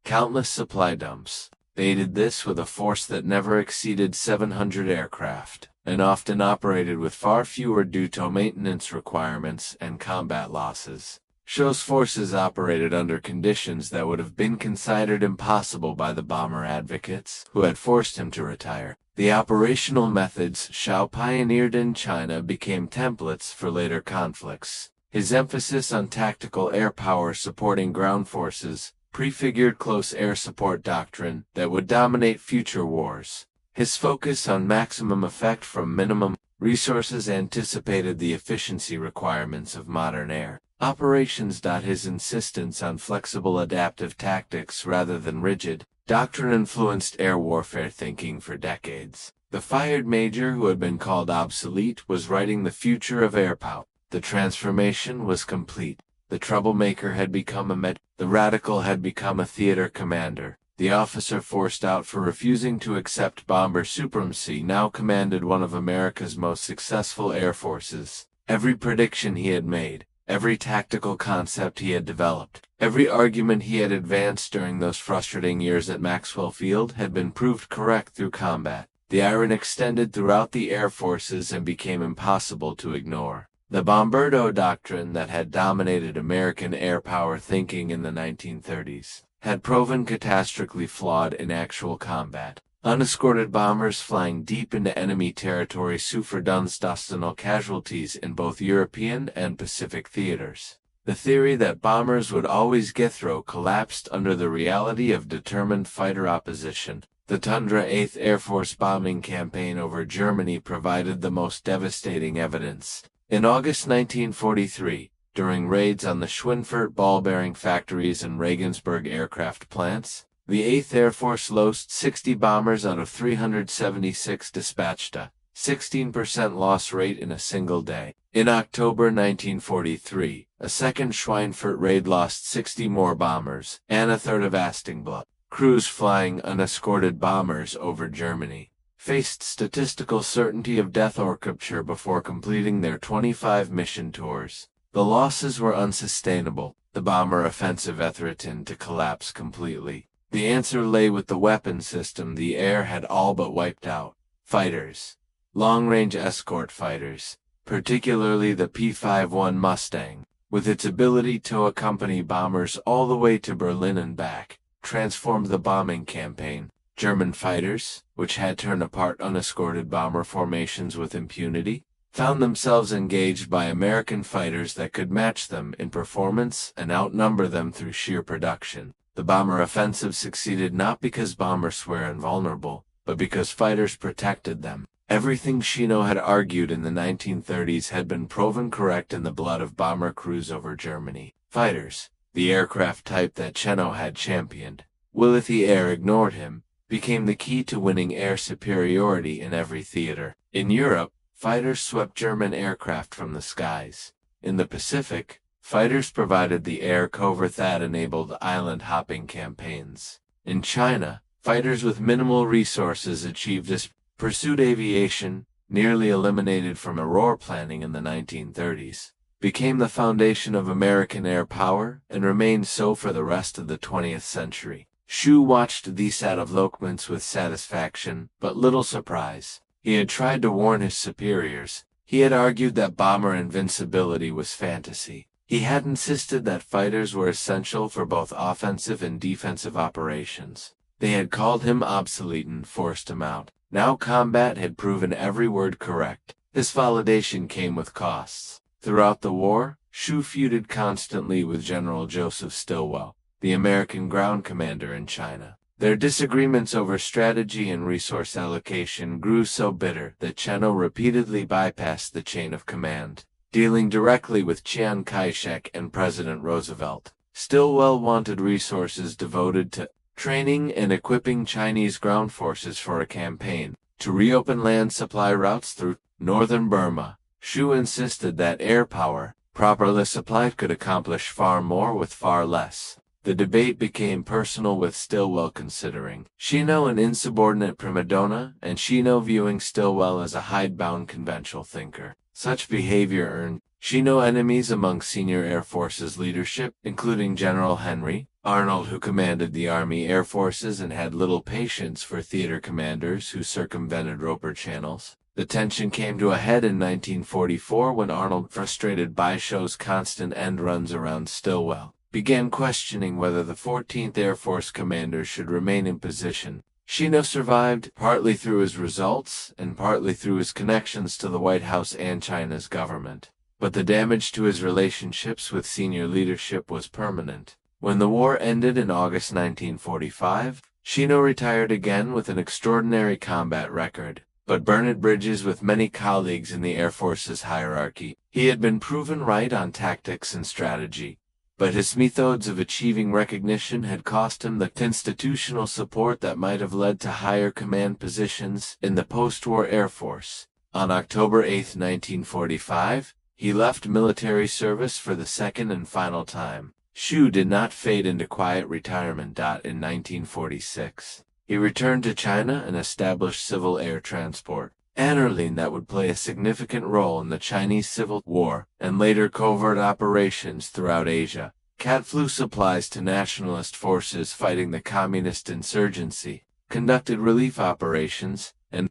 countless supply dumps. They did this with a force that never exceeded 700 aircraft, and often operated with far fewer due to maintenance requirements and combat losses. Chennault's forces operated under conditions that would have been considered impossible by the bomber advocates who had forced him to retire. The operational methods Chennault pioneered in China became templates for later conflicts. His emphasis on tactical air power supporting ground forces prefigured close air support doctrine that would dominate future wars. His focus on maximum effect from minimum resources anticipated the efficiency requirements of modern air operations. His insistence on flexible adaptive tactics rather than rigid doctrine influenced air warfare thinking for decades. The fired major who had been called obsolete was writing the future of air power. The transformation was complete. The troublemaker had become the radical had become a theater commander. The officer forced out for refusing to accept bomber supremacy now commanded one of America's most successful air forces. Every prediction he had made, every tactical concept he had developed, every argument he had advanced during those frustrating years at Maxwell Field had been proved correct through combat. The iron extended throughout the air forces and became impossible to ignore. The Bombardo Doctrine that had dominated American air power thinking in the 1930s had proven catastrophically flawed in actual combat. Unescorted bombers flying deep into enemy territory suffered unsustainable casualties in both European and Pacific theaters. The theory that bombers would always get through collapsed under the reality of determined fighter opposition. The Tundra 8th Air Force bombing campaign over Germany provided the most devastating evidence. In August 1943, during raids on the Schweinfurt ball bearing factories and Regensburg aircraft plants, the 8th Air Force lost 60 bombers out of 376 dispatched, a 16% loss rate in a single day. In October 1943, a second Schweinfurt raid lost 60 more bombers, and a third of Astingblood. Crews flying unescorted bombers over Germany faced statistical certainty of death or capture before completing their 25 mission tours. The losses were unsustainable. The bomber offensive threatened to collapse completely. The answer lay with the weapon system the air had all but wiped out. Fighters. Long-range escort fighters, particularly the P-51 Mustang, with its ability to accompany bombers all the way to Berlin and back, transformed the bombing campaign. German fighters, which had torn apart unescorted bomber formations with impunity, found themselves engaged by American fighters that could match them in performance and outnumber them through sheer production. The bomber offensive succeeded not because bombers were invulnerable, but because fighters protected them. Everything Chennault had argued in the 1930s had been proven correct in the blood of bomber crews over Germany. Fighters, the aircraft type that Chennault had championed, will if the air ignored him, became the key to winning air superiority in every theater. In Europe, fighters swept German aircraft from the skies. In the Pacific, fighters provided the air cover that enabled island-hopping campaigns. In China, fighters with minimal resources achieved this. Pursuit aviation, nearly eliminated from aurora planning in the 1930s, became the foundation of American air power and remained so for the rest of the 20th century. Xu watched these developments with satisfaction, but little surprise. He had tried to warn his superiors. He had argued that bomber invincibility was fantasy. He had insisted that fighters were essential for both offensive and defensive operations. They had called him obsolete and forced him out. Now combat had proven every word correct. This validation came with costs. Throughout the war, Xu feuded constantly with General Joseph Stilwell, the American ground commander in China. Their disagreements over strategy and resource allocation grew so bitter that Chennault repeatedly bypassed the chain of command, dealing directly with Chiang Kai-shek and President Roosevelt. Stilwell wanted resources devoted to training and equipping Chinese ground forces for a campaign to reopen land supply routes through northern Burma. Xu insisted that air power, properly supplied, could accomplish far more with far less. The debate became personal, with Stilwell considering Chennault an insubordinate prima donna, and Chennault viewing Stilwell as a hidebound conventional thinker. Such behavior earned Chennault enemies among senior Air Forces leadership, including General Henry Arnold, who commanded the Army Air Forces and had little patience for theater commanders who circumvented Roper channels. The tension came to a head in 1944 when Arnold, frustrated by Xou's constant end runs around Stilwell, began questioning whether the 14th Air Force commander should remain in position. Chennault survived, partly through his results and partly through his connections to the White House and China's government. But the damage to his relationships with senior leadership was permanent. When the war ended in August 1945, Chennault retired again with an extraordinary combat record, but burned bridges with many colleagues in the Air Force's hierarchy. He had been proven right on tactics and strategy, but his methods of achieving recognition had cost him the institutional support that might have led to higher command positions in the post-war Air Force. On October 8, 1945, he left military service for the second and final time. Xu did not fade into quiet retirement. In 1946, he returned to China and established civil air transport, an airline that would play a significant role in the Chinese Civil War and later covert operations throughout Asia. CAT flew supplies to nationalist forces fighting the communist insurgency, conducted relief operations, and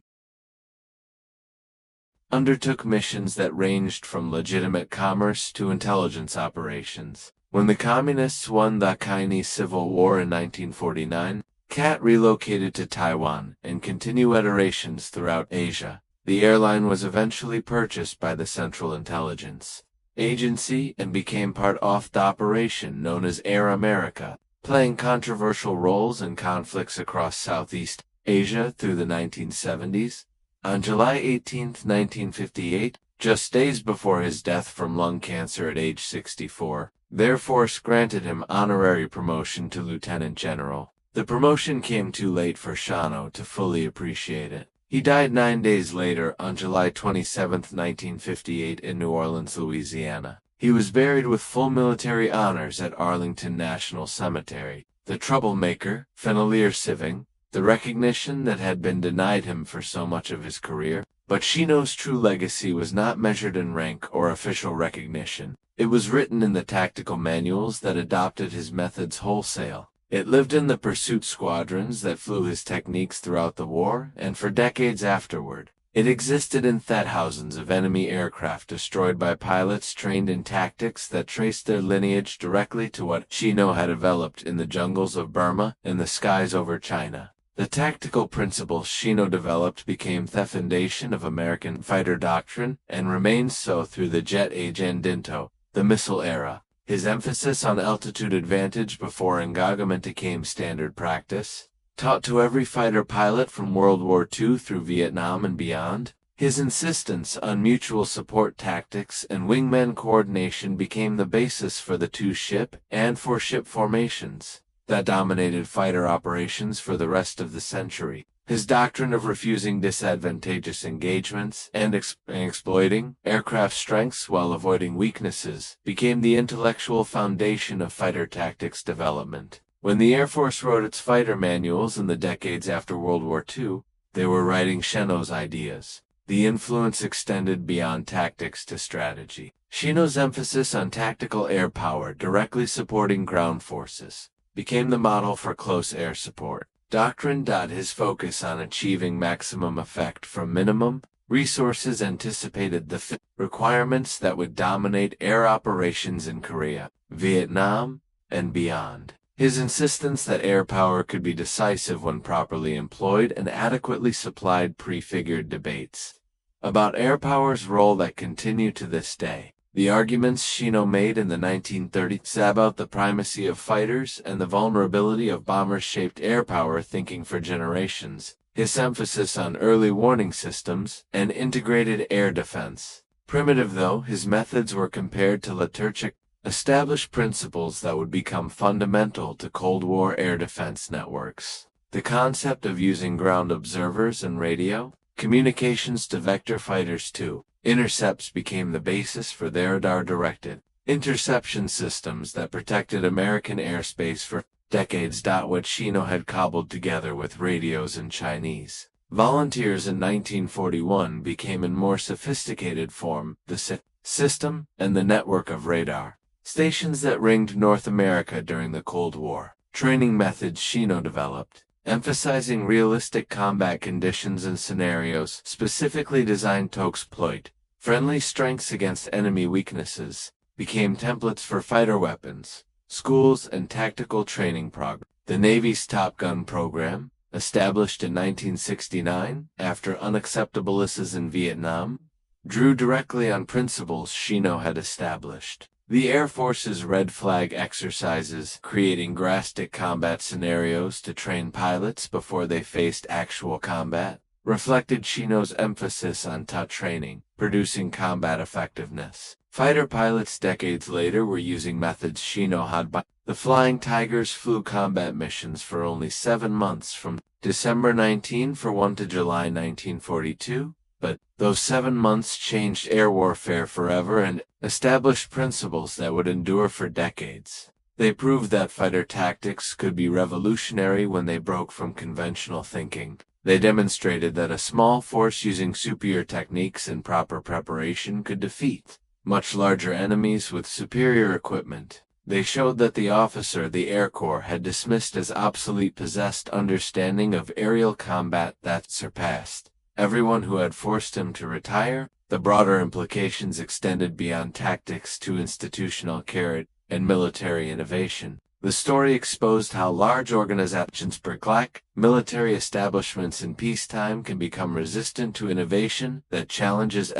undertook missions that ranged from legitimate commerce to intelligence operations. When the Communists won the Chinese Civil War in 1949, CAT relocated to Taiwan and continued iterations throughout Asia. The airline was eventually purchased by the Central Intelligence Agency and became part of the operation known as Air America, playing controversial roles in conflicts across Southeast Asia through the 1970s. On July 18, 1958, just days before his death from lung cancer at age 64, the Air Force granted him honorary promotion to lieutenant general. The promotion came too late for Chennault to fully appreciate it. He died 9 days later on July 27, 1958 in New Orleans, Louisiana. He was buried with full military honors at Arlington National Cemetery. The troublemaker, Fenelier Siving, the recognition that had been denied him for so much of his career. But Chennault's true legacy was not measured in rank or official recognition. It was written in the tactical manuals that adopted his methods wholesale. It lived in the pursuit squadrons that flew his techniques throughout the war and for decades afterward. It existed in thousands of enemy aircraft destroyed by pilots trained in tactics that traced their lineage directly to what Chennault had developed in the jungles of Burma and the skies over China. The tactical principles Chennault developed became the foundation of American fighter doctrine and remains so through the jet age and into the missile era. His emphasis on altitude advantage before engagement became standard practice, taught to every fighter pilot from World War II through Vietnam and beyond. His insistence on mutual support tactics and wingman coordination became the basis for the two-ship and four-ship formations that dominated fighter operations for the rest of the century. His doctrine of refusing disadvantageous engagements and exploiting aircraft strengths while avoiding weaknesses became the intellectual foundation of fighter tactics development. When the Air Force wrote its fighter manuals in the decades after World War II, they were writing Chennault's ideas. The influence extended beyond tactics to strategy. Chennault's emphasis on tactical air power directly supporting ground forces became the model for close air support. Doctrine. His focus on achieving maximum effect from minimum resources anticipated the requirements that would dominate air operations in Korea, Vietnam, and beyond. His insistence that air power could be decisive when properly employed and adequately supplied prefigured debates about air power's role that continue to this day. The arguments Chennault made in the 1930s about the primacy of fighters and the vulnerability of bombers shaped air power thinking for generations. His emphasis on early warning systems and integrated air defense. Primitive though his methods were compared to liturgic, established principles that would become fundamental to Cold War air defense networks. The concept of using ground observers and radio communications to vector fighters to intercepts became the basis for their radar-directed interception systems that protected American airspace for decades. What Chennault had cobbled together with radios and Chinese volunteers in 1941 became in more sophisticated form the system and the network of radar stations that ringed North America during the Cold War. Training methods Chennault developed, emphasizing realistic combat conditions and scenarios specifically designed to exploit friendly strengths against enemy weaknesses, became templates for fighter weapons, schools, and tactical training programs. The Navy's Top Gun program, established in 1969 after unacceptable losses in Vietnam, drew directly on principles Chennault had established. The Air Force's Red Flag exercises, creating drastic combat scenarios to train pilots before they faced actual combat, reflected Chennault's emphasis on TUT training, producing combat effectiveness. Fighter pilots decades later were using methods Chennault had. The Flying Tigers flew combat missions for only 7 months from December 1941 to July 1942, but those 7 months changed air warfare forever and established principles that would endure for decades. They proved that fighter tactics could be revolutionary when they broke from conventional thinking. They demonstrated that a small force using superior techniques and proper preparation could defeat much larger enemies with superior equipment. They showed that the officer of the Air Corps had dismissed as obsolete possessed understanding of aerial combat that surpassed everyone who had forced him to retire. The broader implications extended beyond tactics to institutional carrot and military innovation. The story exposed how large organizations lack military establishments in peacetime can become resistant to innovation that challenges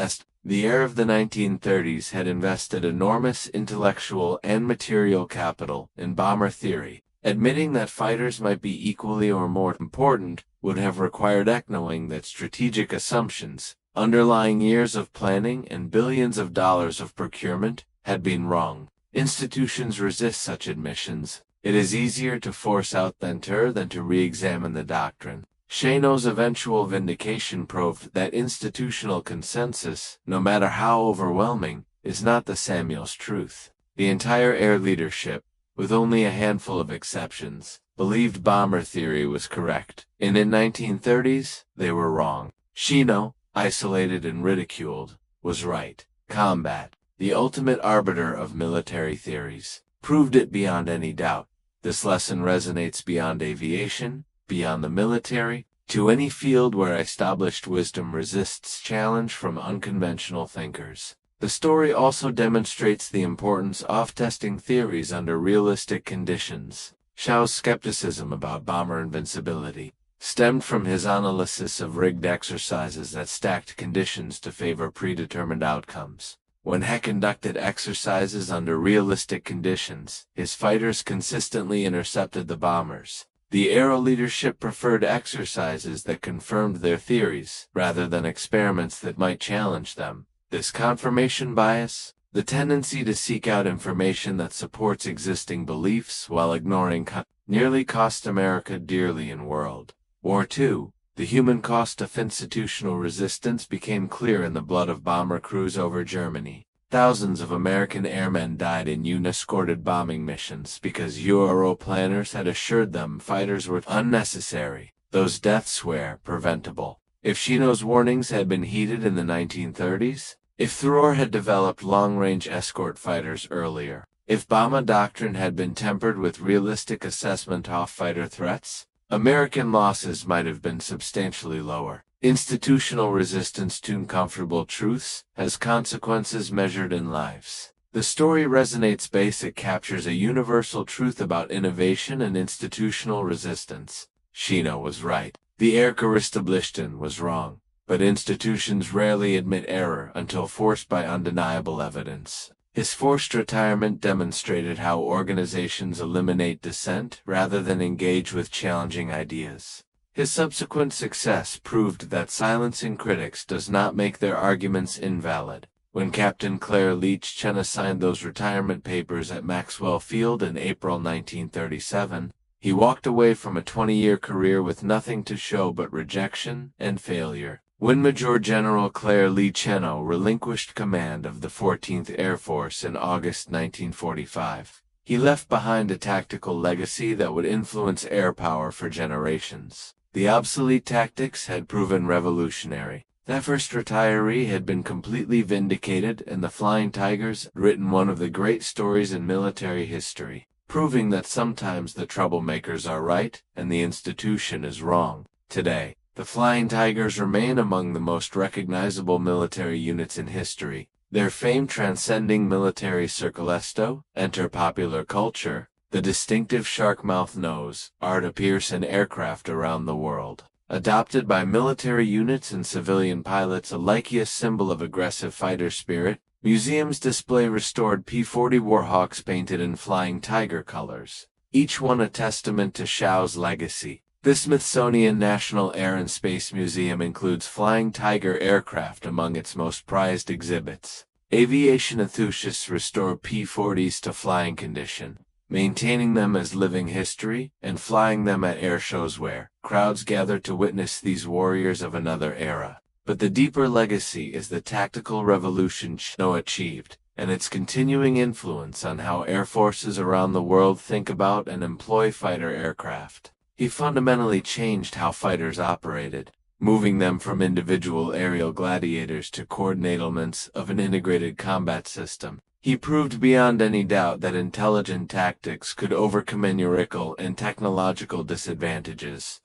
The era of the 1930s had invested enormous intellectual and material capital in bomber theory. Admitting that fighters might be equally or more important would have required acknowledging that strategic assumptions, underlying years of planning and billions of dollars of procurement, had been wrong. Institutions resist such admissions. It is easier to force out than to re-examine the doctrine. Chennault's eventual vindication proved that institutional consensus, no matter how overwhelming, is not the Samuel's truth. The entire air leadership, with only a handful of exceptions, believed bomber theory was correct, and in 1930s, they were wrong. Chennault, isolated and ridiculed, was right. Combat, the ultimate arbiter of military theories, proved it beyond any doubt. This lesson resonates beyond aviation, beyond the military, to any field where established wisdom resists challenge from unconventional thinkers. The story also demonstrates the importance of testing theories under realistic conditions. Chau's skepticism about bomber invincibility stemmed from his analysis of rigged exercises that stacked conditions to favor predetermined outcomes. When he conducted exercises under realistic conditions, his fighters consistently intercepted the bombers. The aero leadership preferred exercises that confirmed their theories, rather than experiments that might challenge them. This confirmation bias, the tendency to seek out information that supports existing beliefs while ignoring nearly cost America dearly in World War II. The human cost of institutional resistance became clear in the blood of bomber crews over Germany. Thousands of American airmen died in unescorted bombing missions because Euro planners had assured them fighters were unnecessary. Those deaths were preventable. If Chennault's warnings had been heeded in the 1930s, if Thoreau had developed long-range escort fighters earlier, if Burma doctrine had been tempered with realistic assessment of fighter threats, American losses might have been substantially lower. Institutional resistance to uncomfortable truths has consequences measured in lives. The story resonates basic captures a universal truth about innovation and institutional resistance. Chennault was right. The Air Establishment was wrong. but institutions rarely admit error until forced by undeniable evidence. His forced retirement demonstrated how organizations eliminate dissent rather than engage with challenging ideas. His subsequent success proved that silencing critics does not make their arguments invalid. When Captain Claire Lee Chennault signed those retirement papers at Maxwell Field in April 1937, he walked away from a 20-year career with nothing to show but rejection and failure. When Major General Claire Lee Chennault relinquished command of the 14th Air Force in August 1945, he left behind a tactical legacy that would influence air power for generations. The obsolete tactics had proven revolutionary. That first retiree had been completely vindicated, and the Flying Tigers had written one of the great stories in military history, proving that sometimes the troublemakers are right and the institution is wrong. Today, the Flying Tigers remain among the most recognizable military units in history, their fame transcending military circlesto, enter popular culture. The distinctive shark-mouth nose art appears in aircraft around the world. Adopted by military units and civilian pilots alike, a symbol of aggressive fighter spirit, museums display restored P-40 Warhawks painted in Flying Tiger colors, each one a testament to Shao's legacy. The Smithsonian National Air and Space Museum includes Flying Tiger aircraft among its most prized exhibits. Aviation enthusiasts restore P-40s to flying condition, maintaining them as living history and flying them at air shows where crowds gather to witness these warriors of another era. But the deeper legacy is the tactical revolution Chennault achieved, and its continuing influence on how air forces around the world think about and employ fighter aircraft. He fundamentally changed how fighters operated, moving them from individual aerial gladiators to coordinate elements of an integrated combat system. He proved beyond any doubt that intelligent tactics could overcome numerical and technological disadvantages,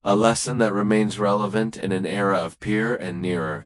a lesson that remains relevant in an era of peer and nearer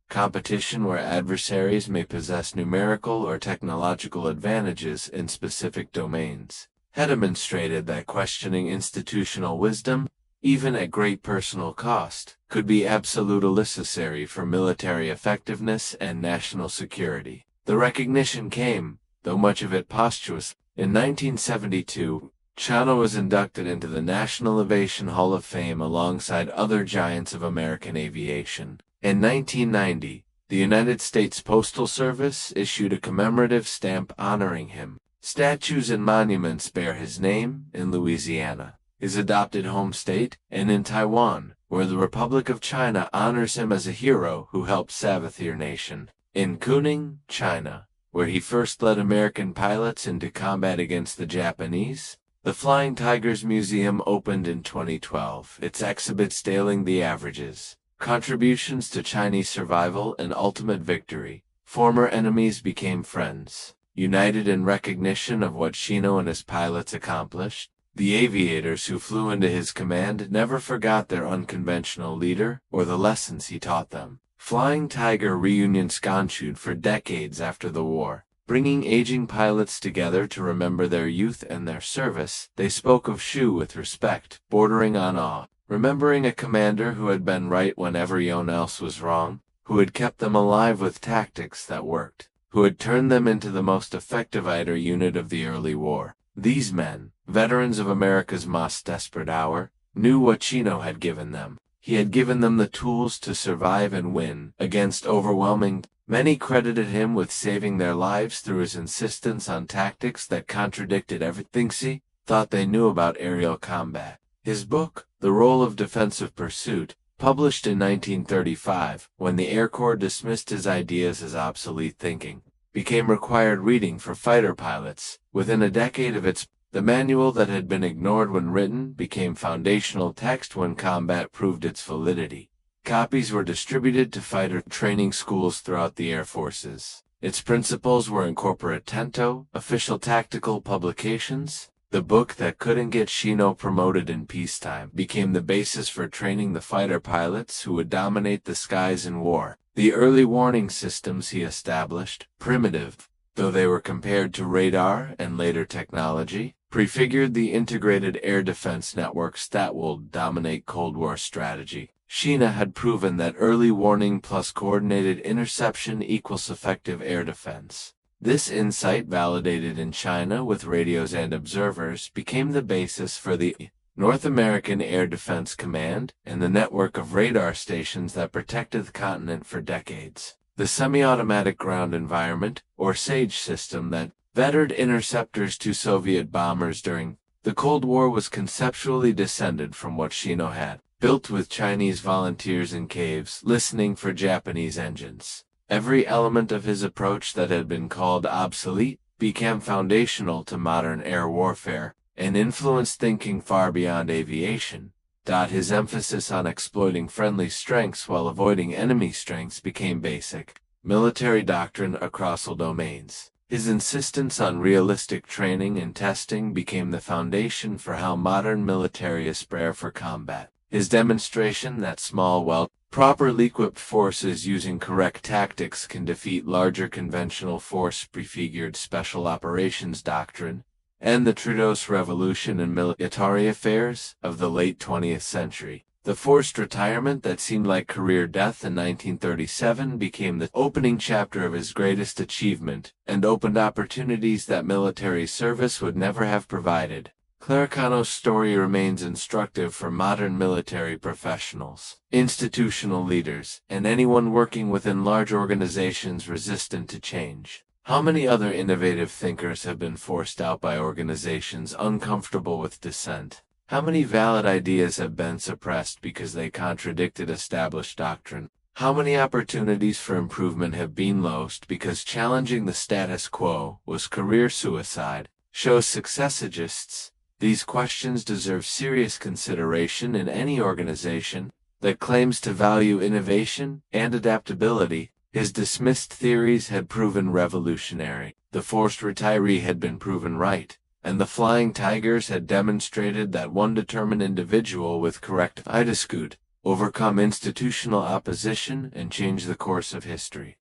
competition where adversaries may possess numerical or technological advantages in specific domains. He demonstrated that questioning institutional wisdom, even at great personal cost, could be absolutely necessary for military effectiveness and national security. The recognition came, though much of it posthumous. In 1972, Chennault was inducted into the National Aviation Hall of Fame alongside other giants of American aviation. In 1990, the United States Postal Service issued a commemorative stamp honoring him. Statues and monuments bear his name in Louisiana, his adopted home state, and in Taiwan, where the Republic of China honors him as a hero who helped Savathier Nation. In Kunming, China, where he first led American pilots into combat against the Japanese, the Flying Tigers Museum opened in 2012. Its exhibits detailing the averages, contributions to Chinese survival and ultimate victory. Former enemies became friends, united in recognition of what Chennault and his pilots accomplished. The aviators who flew into his command never forgot their unconventional leader or the lessons he taught them. Flying Tiger reunions continued for decades after the war, bringing aging pilots together to remember their youth and their service. They spoke of Shu with respect, bordering on awe, remembering a commander who had been right when everyone else was wrong, who had kept them alive with tactics that worked, who had turned them into the most effective fighter unit of the early war. These men, veterans of America's most desperate hour, knew what Chennault had given them. He had given them the tools to survive and win against overwhelming. Many credited him with saving their lives through his insistence on tactics that contradicted everything he thought they knew about aerial combat. His book, The Role of Defensive Pursuit, published in 1935, when the Air Corps dismissed his ideas as obsolete thinking, became required reading for fighter pilots. Within a decade of its the manual that had been ignored when written became foundational text when combat proved its validity. Copies were distributed to fighter training schools throughout the air forces. Its principles were incorporated into official tactical publications. The book that couldn't get Chennault promoted in peacetime became the basis for training the fighter pilots who would dominate the skies in war. The early warning systems he established, primitive, though they were compared to radar and later technology, prefigured the integrated air defense networks that will dominate Cold War strategy. Chennault had proven that early warning plus coordinated interception equals effective air defense. This insight, validated in China with radios and observers, became the basis for the North American Air Defense Command and the network of radar stations that protected the continent for decades. The semi-automatic ground environment, or SAGE system that fettered interceptors to Soviet bombers during the Cold War, was conceptually descended from what Chennault had built with Chinese volunteers in caves listening for Japanese engines. Every element of his approach that had been called obsolete became foundational to modern air warfare and influenced thinking far beyond aviation. His emphasis on exploiting friendly strengths while avoiding enemy strengths became basic military doctrine across all domains. His insistence on realistic training and testing became the foundation for how modern militaries prepare for combat. His demonstration that small, properly equipped forces using correct tactics can defeat larger conventional force prefigured special operations doctrine, and the Trudeau's revolution in military affairs of the late 20th century. The forced retirement that seemed like career death in 1937 became the opening chapter of his greatest achievement and opened opportunities that military service would never have provided. Claire Chennault's story remains instructive for modern military professionals, institutional leaders, and anyone working within large organizations resistant to change. How many other innovative thinkers have been forced out by organizations uncomfortable with dissent? How many valid ideas have been suppressed because they contradicted established doctrine? How many opportunities for improvement have been lost because challenging the status quo was career suicide? Shows successigists. These questions deserve serious consideration in any organization that claims to value innovation and adaptability. His dismissed theories had proven revolutionary. The forced retiree had been proven right, and the flying tigers had demonstrated that one determined individual with correct attitude overcome institutional opposition and change the course of history.